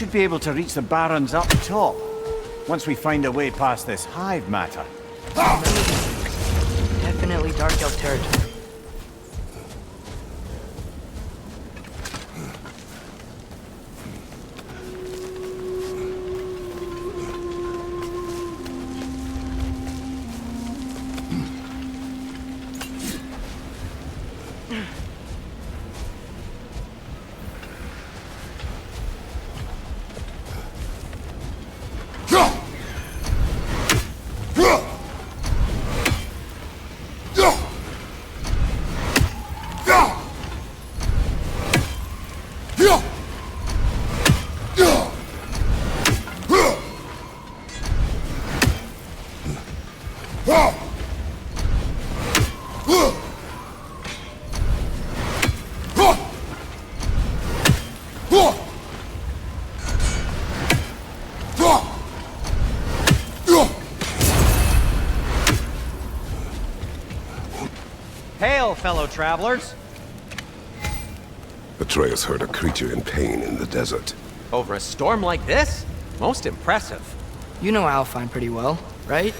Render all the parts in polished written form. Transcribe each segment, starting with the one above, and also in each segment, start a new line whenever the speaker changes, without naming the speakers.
should be able to reach the barrens up top, once we find a way past this hive matter.
Definitely Dark Elf territory.
Hail, fellow travelers!
Atreus heard a creature in pain in the desert.
Over a storm like this? Most impressive.
You know Alfheim pretty well, right?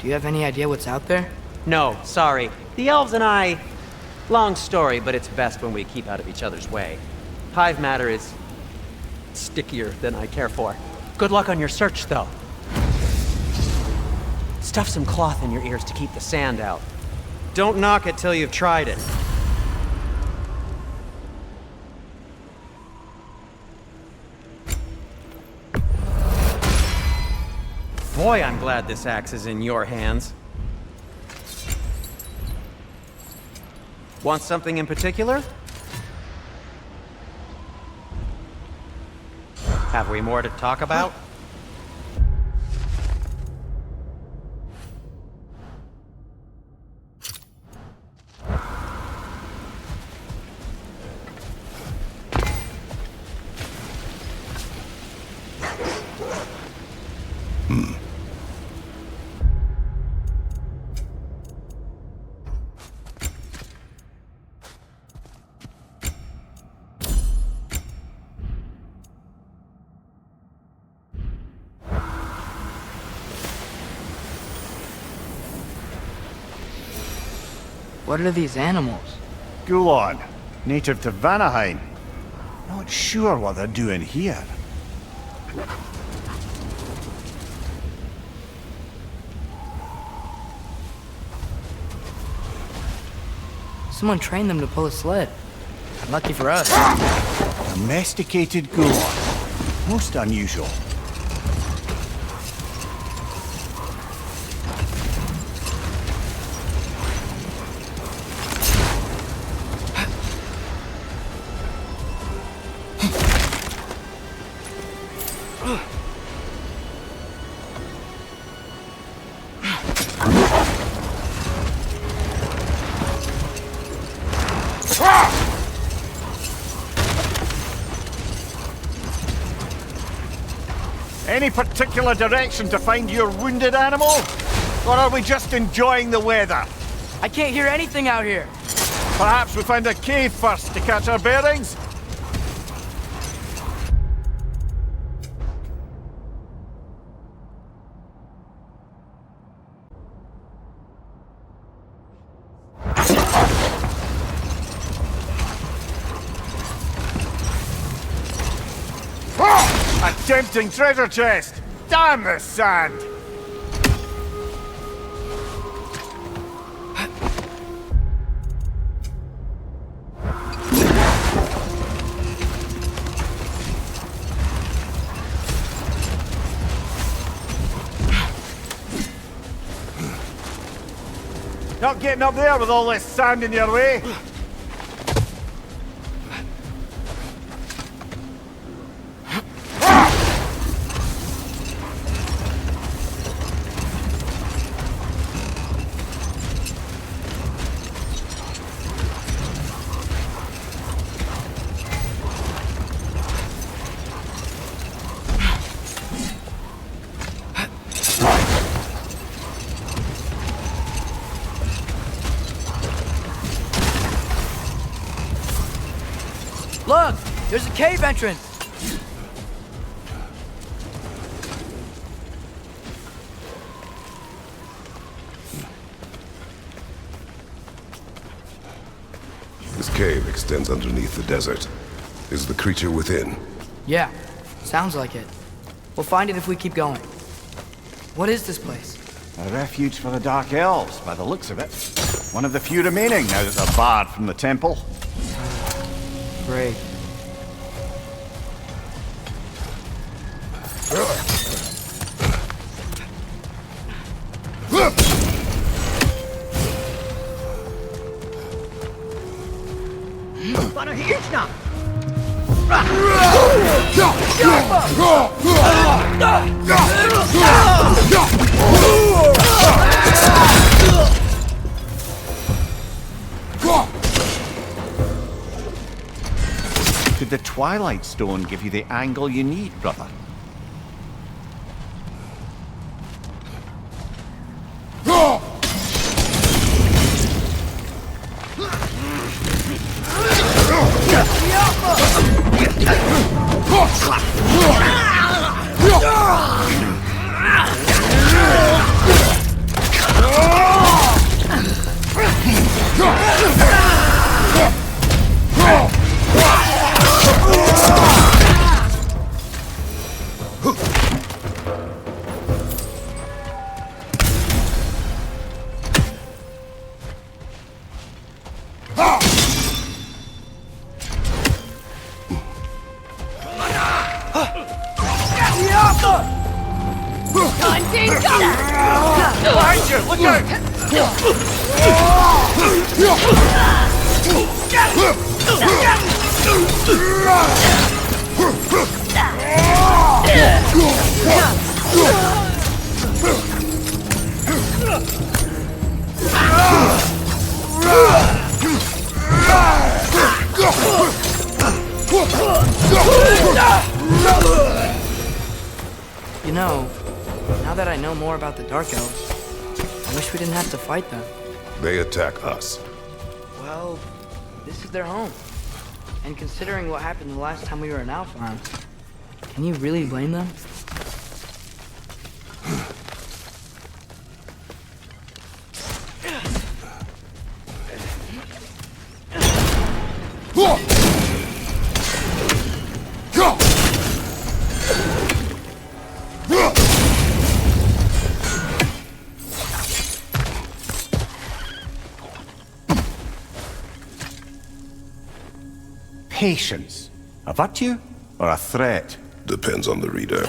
Do you have any idea what's out there?
No, sorry. The elves and I... Long story, but it's best when we keep out of each other's way. Hive matter is... stickier than I care for. Good luck on your search, though. Stuff some cloth in your ears to keep the sand out. Don't knock it till you've tried it. Boy, I'm glad this axe is in your hands. Want something in particular? Have we more to talk about?
What are these animals?
Gulon, native to Vanaheim. Not sure what they're doing here.
Someone trained them to pull a sled. Lucky for us.
Domesticated Gulon. Most unusual. Any particular direction to find your wounded animal? Or are we just enjoying the weather?
I can't hear anything out here.
Perhaps we find a cave first to catch our bearings? A tempting treasure chest! Damn the sand! Not getting up there with all this sand in your way.
Look! There's a cave entrance!
cave extends underneath the desert. Is the creature within?
Yeah, sounds like it. We'll find it if we keep going. What is this place?
A refuge for the Dark Elves, by the looks of it. One of the few remaining now that they're barred from the temple.
Great.
Did the Twilight Stone give you the angle you need, brother? Behind you! Look out!
You know, now that I know more about the Dark Elves, I wish we didn't have to fight them.
They attack us.
Well, this is their home. And considering what happened the last time we were in Alfheim, can you really blame them?
Patience. A virtue or a threat?
Depends on the reader.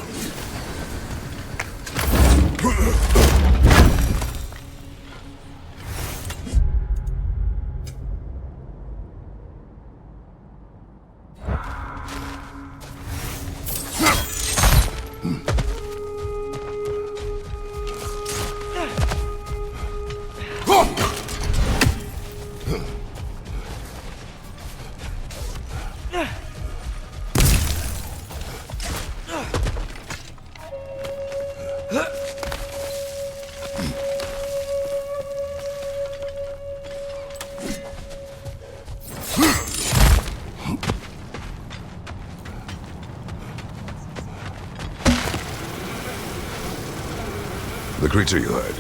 The creature you heard,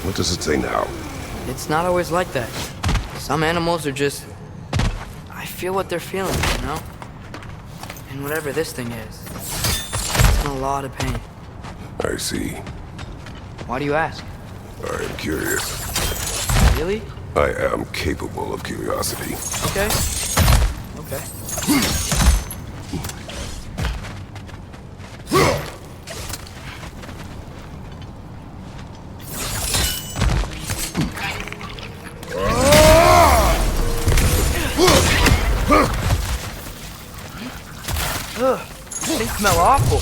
what does it say now?
It's not always like that. Some animals are just... I feel what they're feeling, you know? And whatever this thing is, it's in a lot of pain.
I see.
Why do you ask?
I am curious.
Really?
I am capable of curiosity.
Okay. Okay. They smell awful.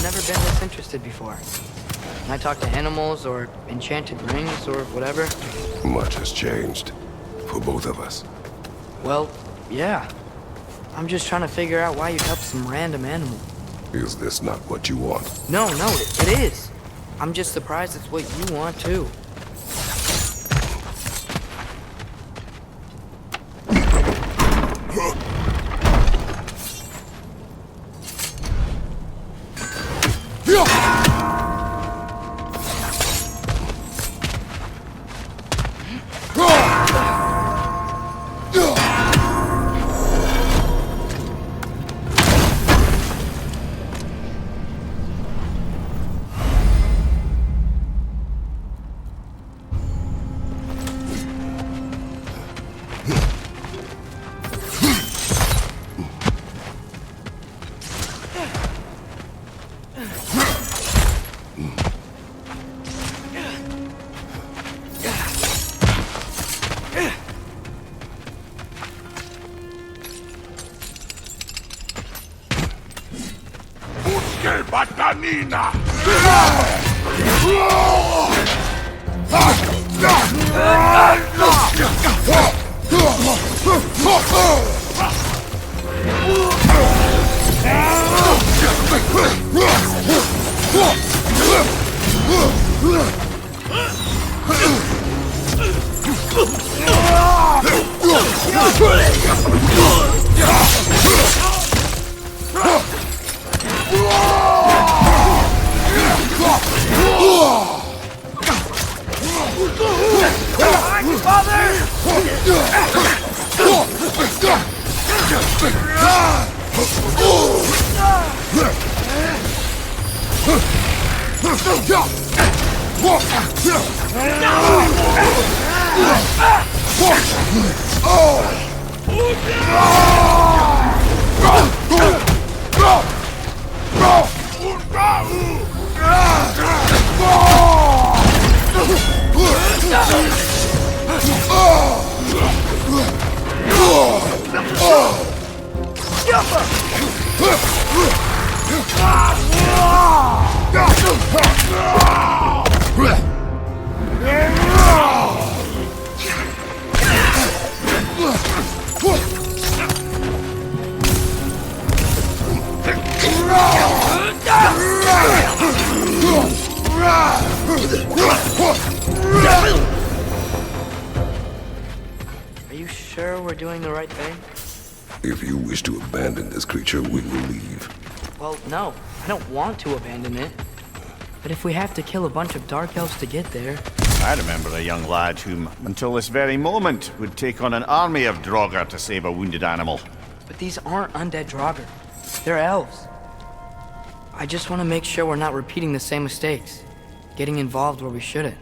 Never been this interested before. When I talk to animals or enchanted rings or whatever.
Much has changed. For both of us.
Well, yeah. I'm just trying to figure out why you'd help some random animal.
Is this not what you want?
No, it is. I'm just surprised it's what you want too.
Batanina!
Are you sure we're doing the right thing?
If you wish to abandon this creature, we will leave.
Well, no. I don't want to abandon it. But if we have to kill a bunch of dark elves to get there...
I remember a young lad whom, until this very moment, would take on an army of Draugr to save a wounded animal.
But these aren't undead Draugr. They're elves. I just want to make sure we're not repeating the same mistakes. Getting involved where we shouldn't.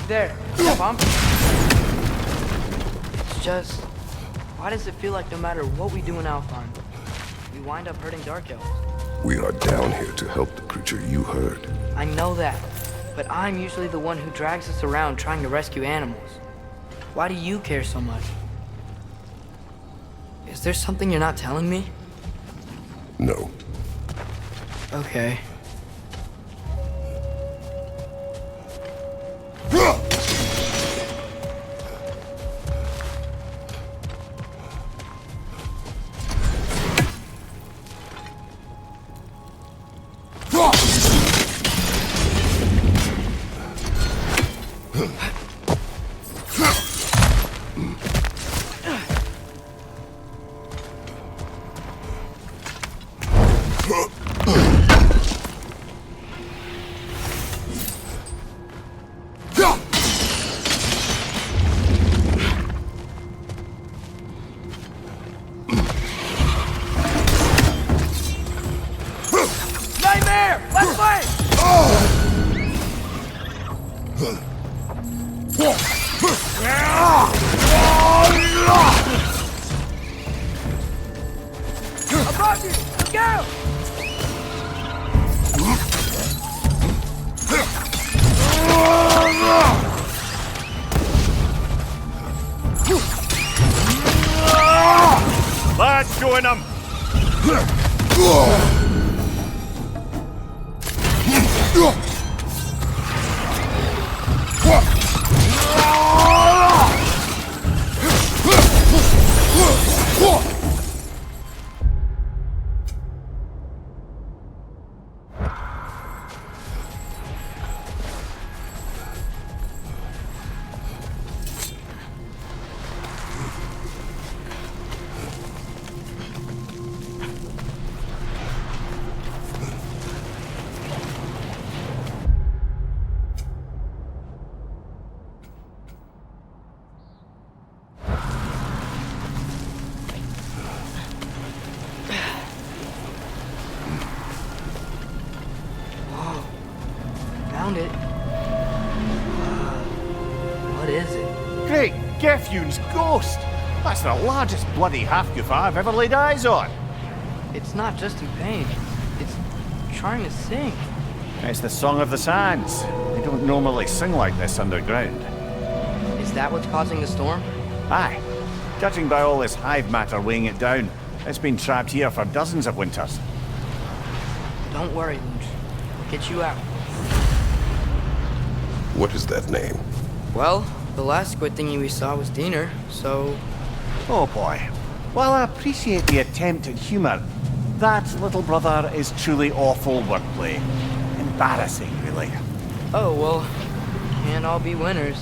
There, bump. It's just, why does it feel like no matter what we do in Alfheim, we wind up hurting Dark Elves?
We are down here to help the creature you heard.
I know that, but I'm usually the one who drags us around trying to rescue animals. Why do you care so much? Is there something you're not telling me?
No.
Okay.
Let's join them!
Found it. What is it?
Great Gefyun's ghost! That's the largest bloody Hafgufa I've ever laid eyes on.
It's not just in pain. It's trying to sing.
It's the Song of the Sands. They don't normally sing like this underground.
Is that what's causing the storm?
Aye. Judging by all this hive matter weighing it down, it's been trapped here for dozens of winters.
Don't worry, Lunch. We'll get you out.
What is that name?
Well, the last squid thingy we saw was Diener, so...
Oh boy. While I appreciate the attempt at humour, that, little brother, is truly awful wordplay. Embarrassing, really.
Oh, well, can't all be winners.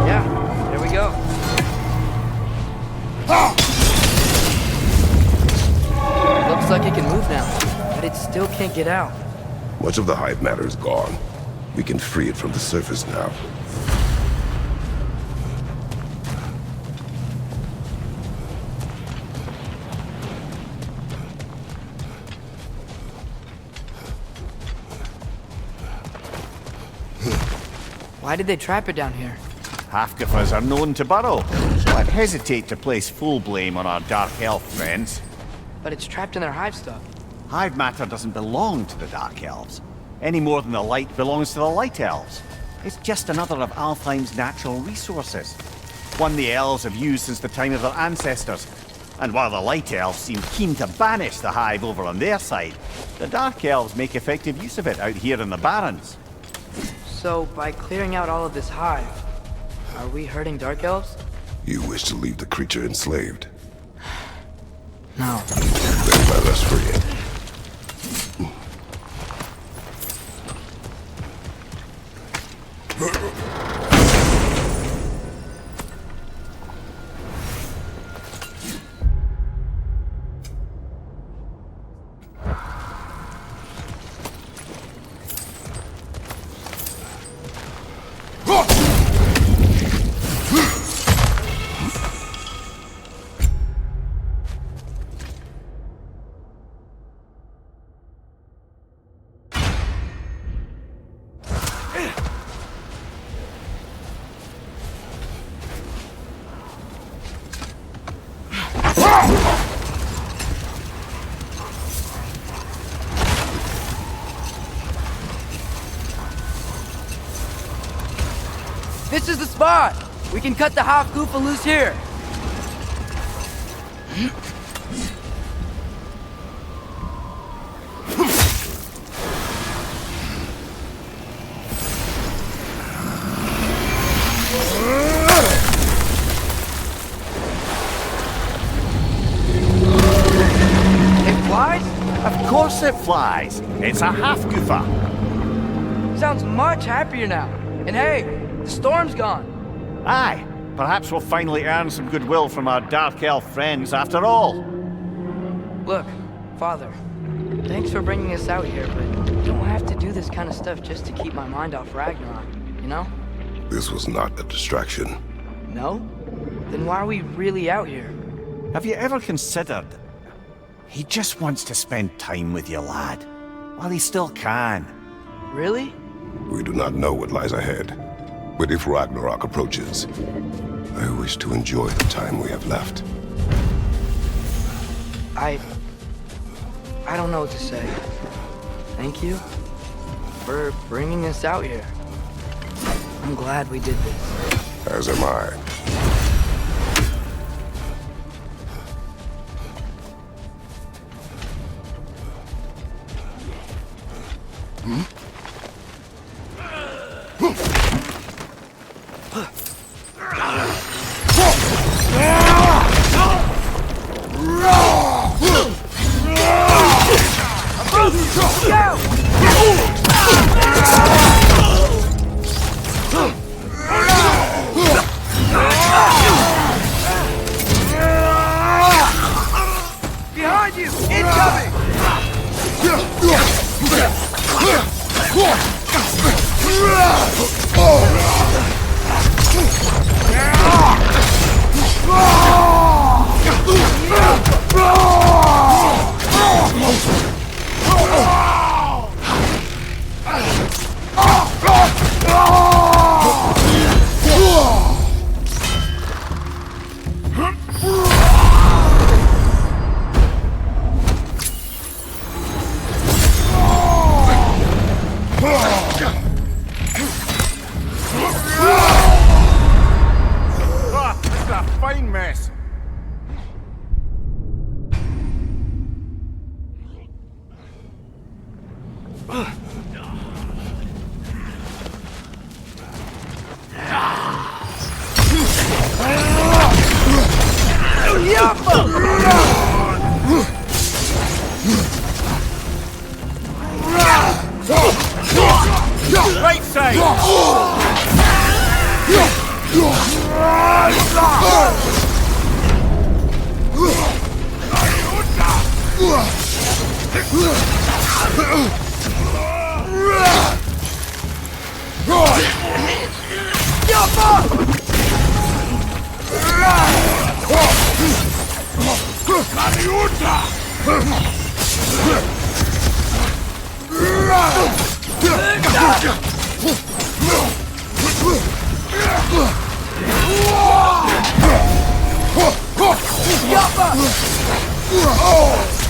Yeah, there we go. Looks like it can move now, but it still can't get out.
Much of the hive matter is gone. We can free it from the surface now.
Why did they trap it down here?
Hafgufas are known to burrow, so I'd hesitate to place full blame on our dark elf friends.
But it's trapped in their hive stuff.
Hive matter doesn't belong to the Dark Elves, any more than the light belongs to the Light Elves. It's just another of Alfheim's natural resources. One the elves have used since the time of their ancestors. And while the Light Elves seem keen to banish the hive over on their side, the Dark Elves make effective use of it out here in the Barrens.
So, by clearing out all of this hive, are we hurting Dark Elves?
You wish to leave the creature enslaved.
No.
Then let us free it.
This is the spot! We can cut the Hafgufa loose here! It flies?
Of course it flies! It's a Hafgufa!
Sounds much happier now. And hey, the storm's gone.
Aye, perhaps we'll finally earn some goodwill from our Dark Elf friends after all.
Look, Father, thanks for bringing us out here, but you don't have to do this kind of stuff just to keep my mind off Ragnarok, you know?
This was not a distraction.
No? Then why are we really out here?
Have you ever considered... He just wants to spend time with you, lad. While he still can.
Really?
We do not know what lies ahead. But if Ragnarok approaches, I wish to enjoy the time we have left.
I don't know what to say. Thank you for bringing us out here. I'm glad we did this.
As am I.
Behind you! Incoming!
It's a fine mess. Right side!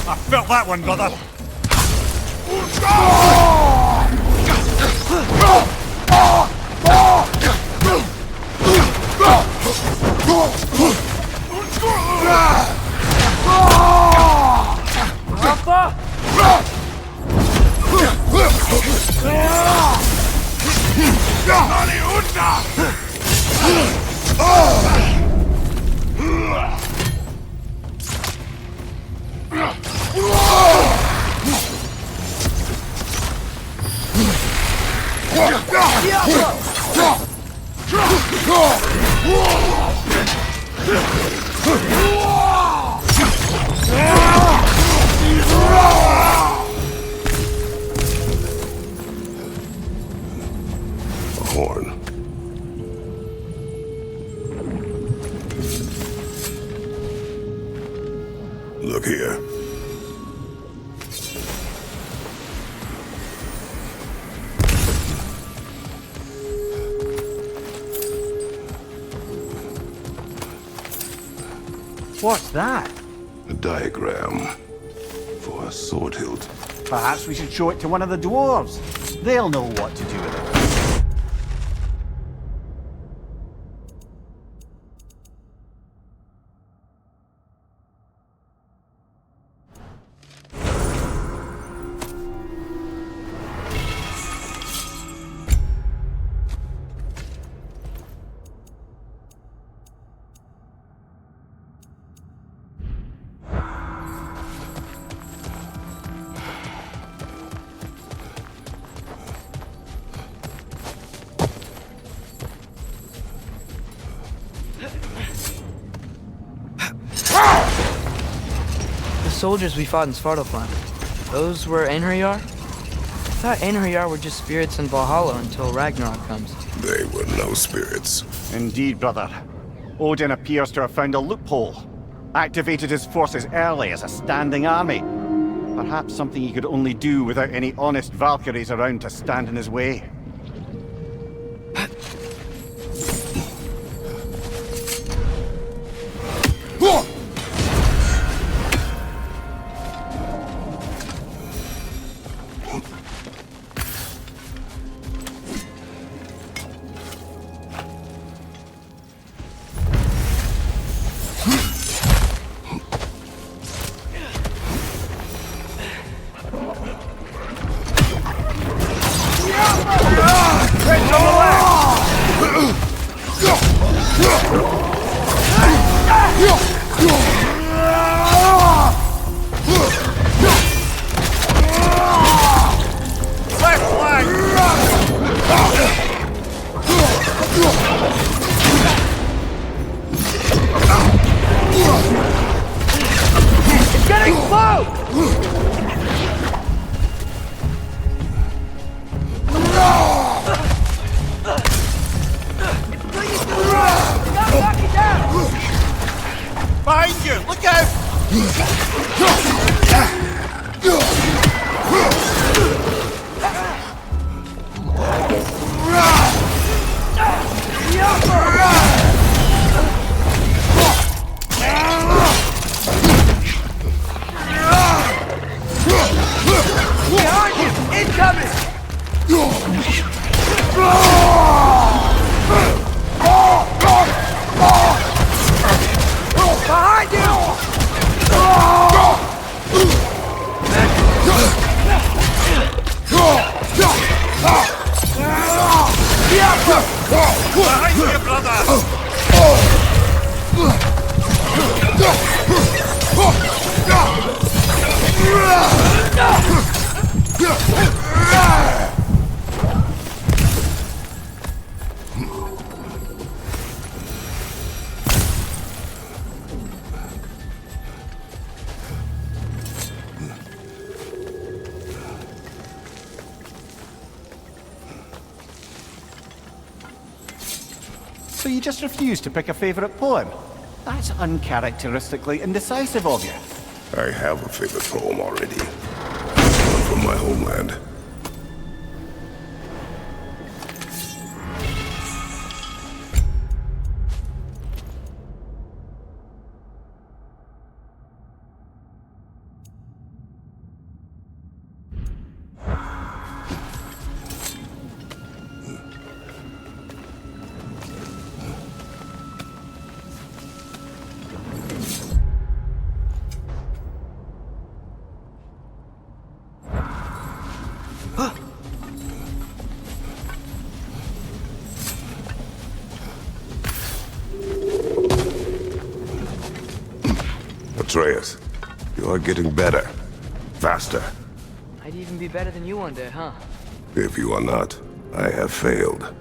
I felt that one, brother.
A horn. Look here.
What's that?
A diagram for a sword hilt.
Perhaps we should show it to one of the dwarves. They'll know what to do with it.
The soldiers we fought in Svartalfheim, those were Einherjar? I thought Einherjar were just spirits in Valhalla until Ragnarok comes.
They were no spirits.
Indeed, brother. Odin appears to have found a loophole. Activated his forces early as a standing army. Perhaps something he could only do without any honest Valkyries around to stand in his way.
Behind you! Incoming! Behind you!
Behind you, brother!
So you just refuse to pick a favorite poem? That's uncharacteristically indecisive of you.
I have a favorite poem already. One from my homeland. Atreus, you are getting better. Faster.
I'd even be better than you one day, huh?
If you are not, I have failed.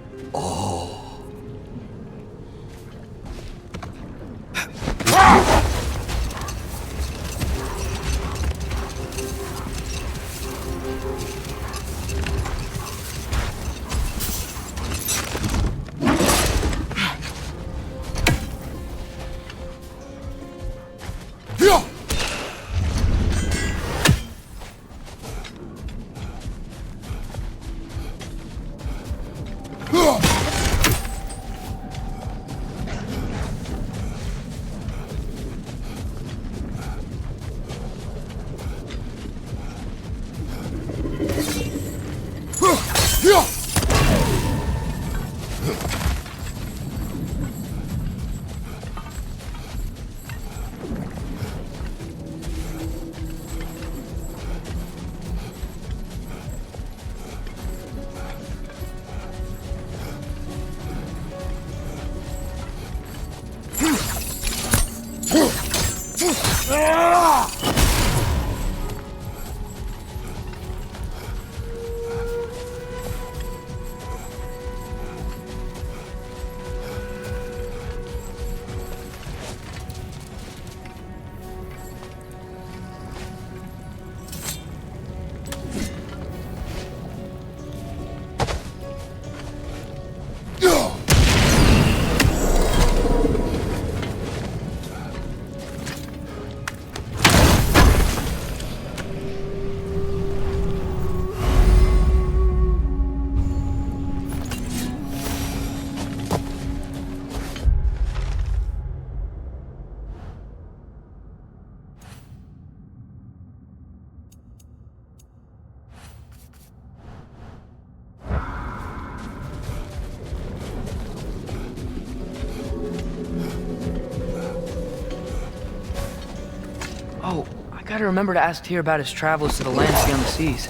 Oh, I gotta remember to ask Tyr about his travels to the lands beyond the seas.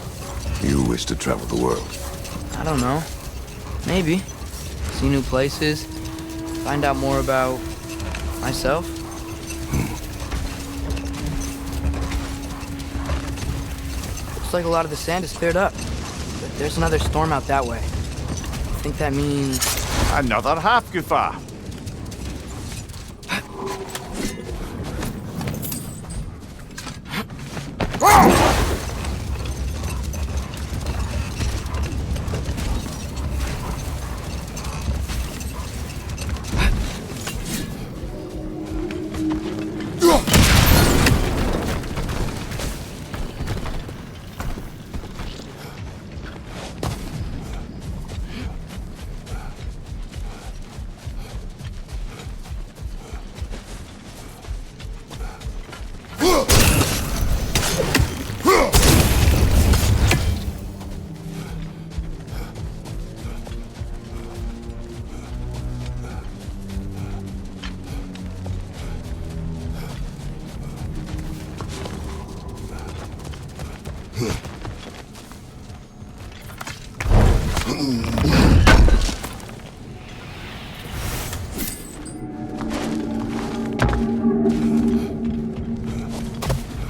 You wish to travel the world.
I don't know. Maybe. See new places. Find out more about myself. Looks like a lot of the sand is cleared up. But there's another storm out that way. I think that means...
Another Hafgufa.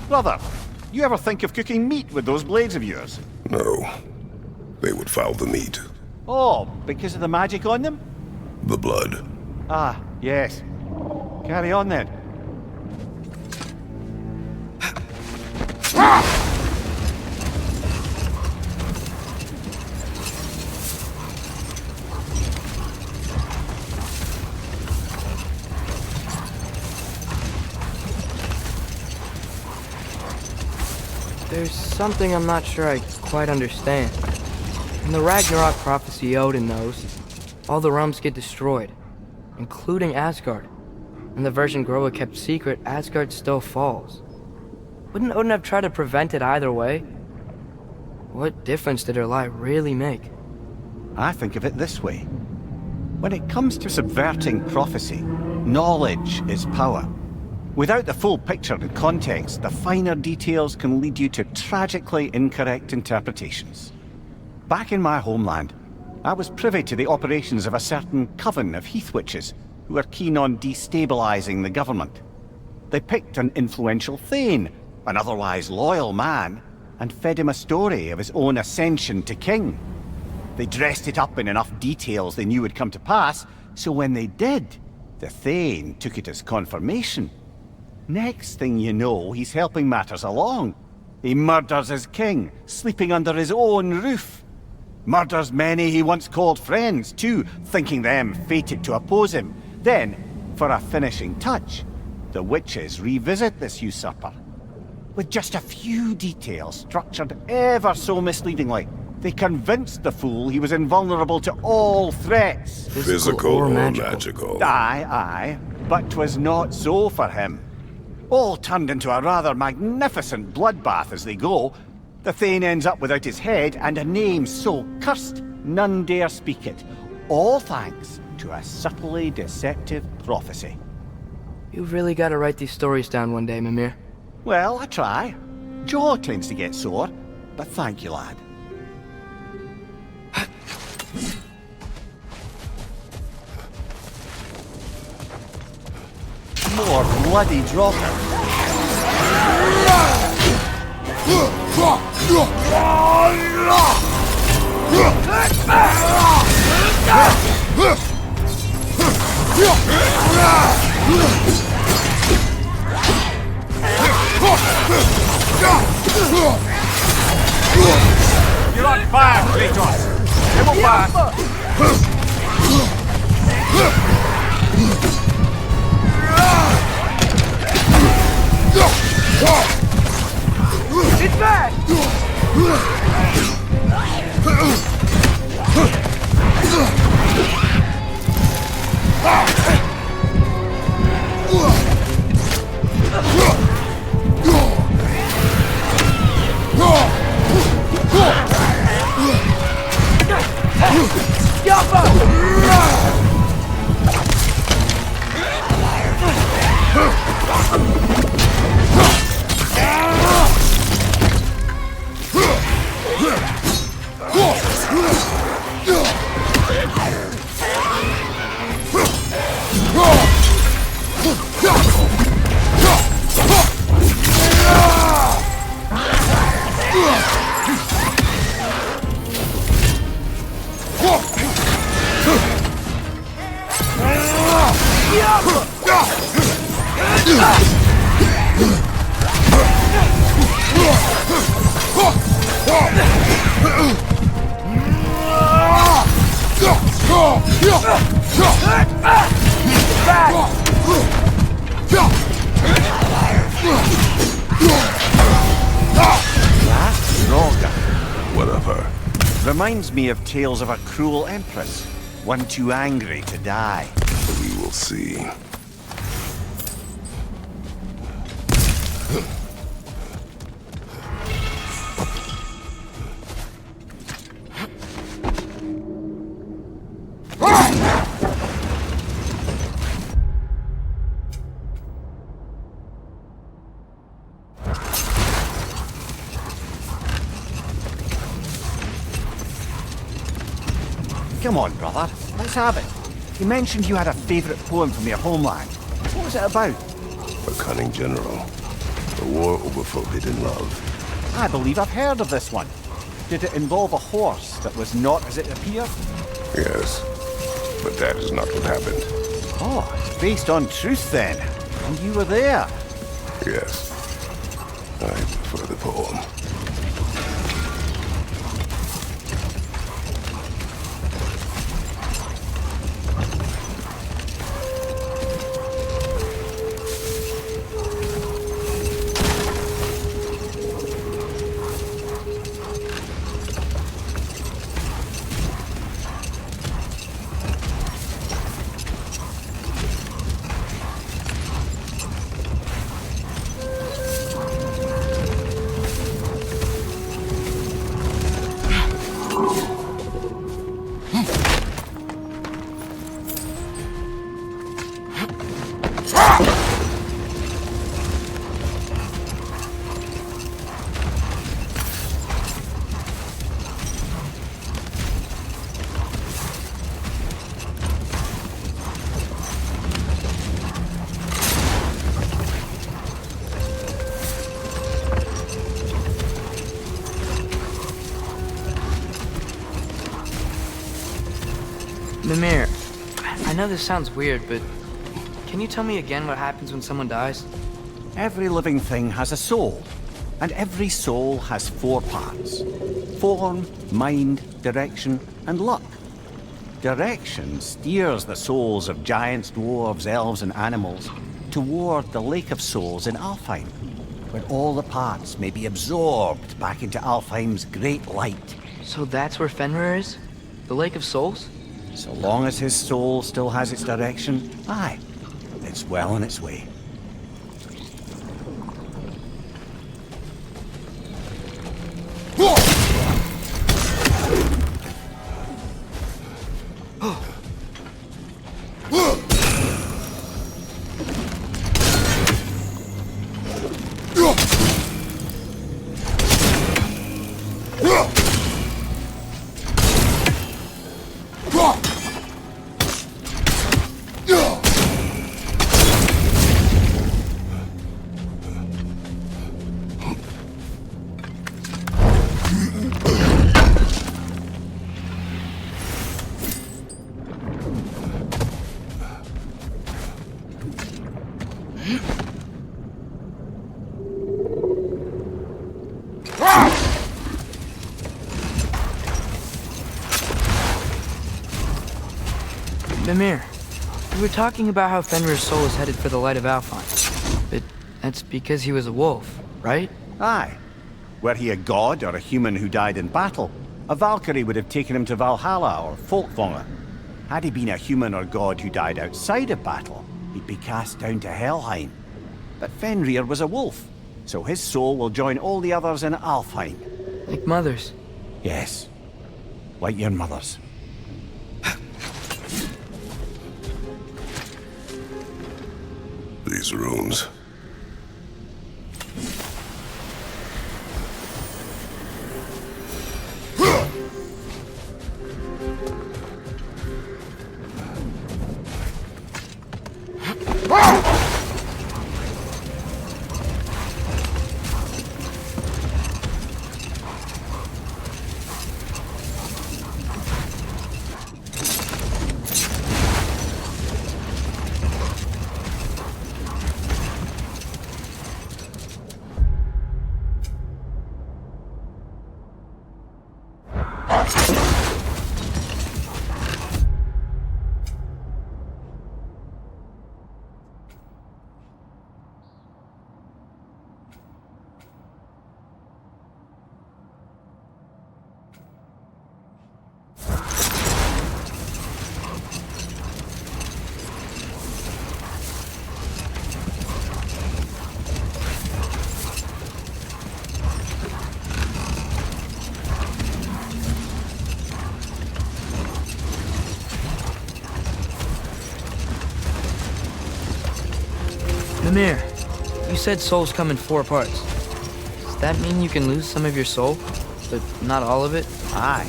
Brother, you ever think of cooking meat with those blades of yours?
No. They would foul the meat.
Oh, because of the magic on them?
The blood.
Ah, yes. Carry on then.
There's something I'm not sure I quite understand. In the Ragnarok prophecy Odin knows, all the realms get destroyed, including Asgard. And the version Groa kept secret, Asgard still falls. Wouldn't Odin have tried to prevent it either way? What difference did her lie really make?
I think of it this way. When it comes to subverting prophecy, knowledge is power. Without the full picture and context, the finer details can lead you to tragically incorrect interpretations. Back in my homeland, I was privy to the operations of a certain coven of heath witches who were keen on destabilizing the government. They picked an influential Thane, an otherwise loyal man, and fed him a story of his own ascension to king. They dressed it up in enough details they knew would come to pass, so when they did, the Thane took it as confirmation. Next thing you know, he's helping matters along. He murders his king, sleeping under his own roof. Murders many he once called friends, too, thinking them fated to oppose him. Then, for a finishing touch, the witches revisit this usurper. With just a few details structured ever so misleadingly, they convinced the fool he was invulnerable to all threats.
Physical or magical?
Aye, but 'twas not so for him. All turned into a rather magnificent bloodbath as they go. The Thane ends up without his head and a name so cursed none dare speak it. All thanks to a subtly deceptive prophecy.
You've really got to write these stories down one day, Mimir.
Well, I try. Jaw tends to get sore, but thank you, lad. More bloody dropping.
You're on fire, Kratos! Come on back!
It's back!
Whatever.
Reminds me of tales of a cruel empress, one too angry to die.
We will see.
Come on, brother. Let's have it. You mentioned you had a favourite poem from your homeland. What was it about?
A cunning general. A war over forbidden love.
I believe I've heard of this one. Did it involve a horse that was not as it appeared?
Yes, but that is not what happened.
Oh, it's based on truth then. And you were there.
Yes, I prefer the poem.
Mimir, I know this sounds weird, but can you tell me again what happens when someone dies?
Every living thing has a soul, and every soul has 4 parts. Form, mind, direction, and luck. Direction steers the souls of giants, dwarves, elves, and animals toward the Lake of Souls in Alfheim, where all the parts may be absorbed back into Alfheim's great light.
So that's where Fenrir is? The Lake of Souls?
So long as his soul still has its direction, aye, it's well on its way.
Mimir, you were talking about how Fenrir's soul is headed for the light of Alfheim. But that's because he was a wolf, right?
Aye. Were he a god or a human who died in battle, a Valkyrie would have taken him to Valhalla or Folkvangr. Had he been a human or god who died outside of battle, he'd be cast down to Helheim. But Fenrir was a wolf, so his soul will join all the others in Alfheim.
Like mothers.
Yes, like your mother's.
These rooms.
Mimir, you said souls come in 4 parts. Does that mean you can lose some of your soul, but not all of it?
Aye.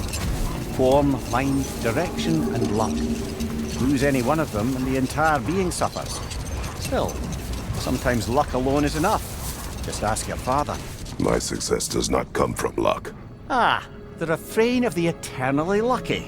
form, find, direction, and luck. Lose any one of them, and the entire being suffers. Still, sometimes luck alone is enough. Just ask your father.
My success does not come from luck.
Ah, the refrain of the eternally lucky.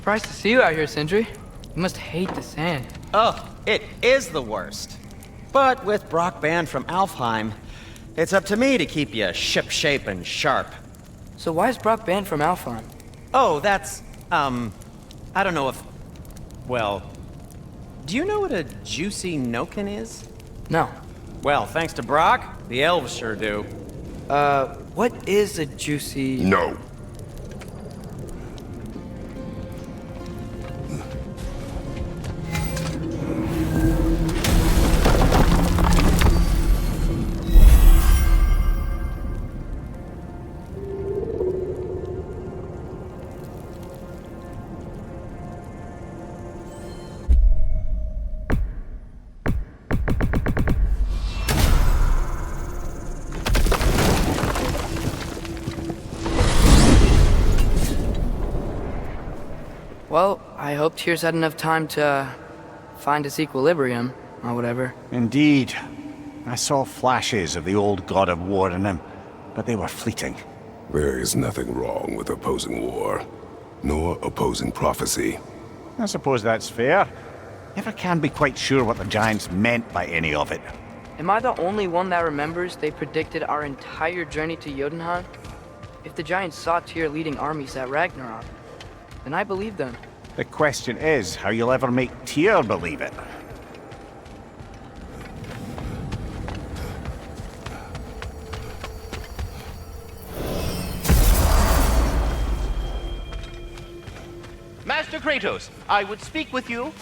Surprised to see you out here, Sindri. You must hate the sand.
Oh, it is the worst. But with Brock banned from Alfheim, it's up to me to keep you shipshape and sharp.
So why is Brock banned from Alfheim?
Oh, that's, I don't know if... Well, do you know what a juicy Noken is?
No.
Well, thanks to Brock, the elves sure do.
What is a juicy...
No.
Well, I hope Tyr's had enough time to find his equilibrium, or whatever.
Indeed. I saw flashes of the old god of war in him, but they were fleeting.
There is nothing wrong with opposing war, nor opposing prophecy.
I suppose that's fair. Never can be quite sure what the Giants meant by any of it.
Am I the only one that remembers they predicted our entire journey to Jotunheim? If the Giants saw Tyr leading armies at Ragnarok, then I believe them.
The question is how you'll ever make Tyr believe it.
Master Kratos, I would speak with you.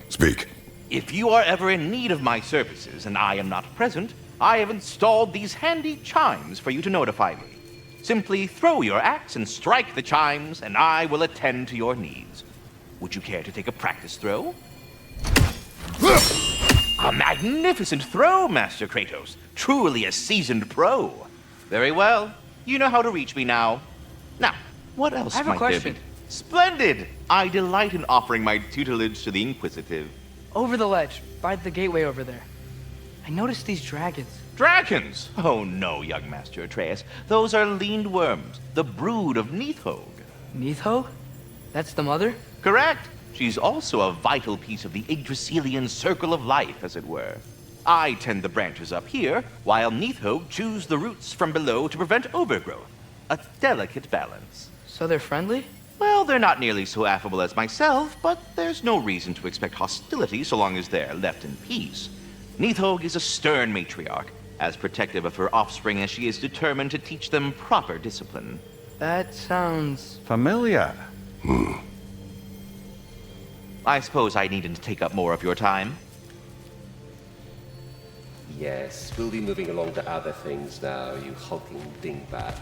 Speak.
If you are ever in need of my services and I am not present, I have installed these handy chimes for you to notify me. Simply throw your axe and strike the chimes, and I will attend to your needs. Would you care to take a practice throw? A magnificent throw, Master Kratos. Truly a seasoned pro. Very well. You know how to reach me now. Now, what else
I have a
might there
question.
be? Splendid! I delight in offering my tutelage to the inquisitive.
Over the ledge, by the gateway over there. I noticed these dragons.
Dragons? Oh no, young Master Atreus. Those are leaned worms, the brood of Nidhogg.
Nidhogg? That's the mother?
Correct. She's also a vital piece of the Yggdrasilian circle of life, as it were. I tend the branches up here, while Nidhogg chews the roots from below to prevent overgrowth. A delicate balance.
So they're friendly?
Well, they're not nearly so affable as myself, but there's no reason to expect hostility so long as they're left in peace. Nidhogg is a stern matriarch, as protective of her offspring as she is determined to teach them proper discipline.
That sounds...
Familiar.
I suppose I needn't take up more of your time.
Yes, we'll be moving along to other things now, you hulking dingbat.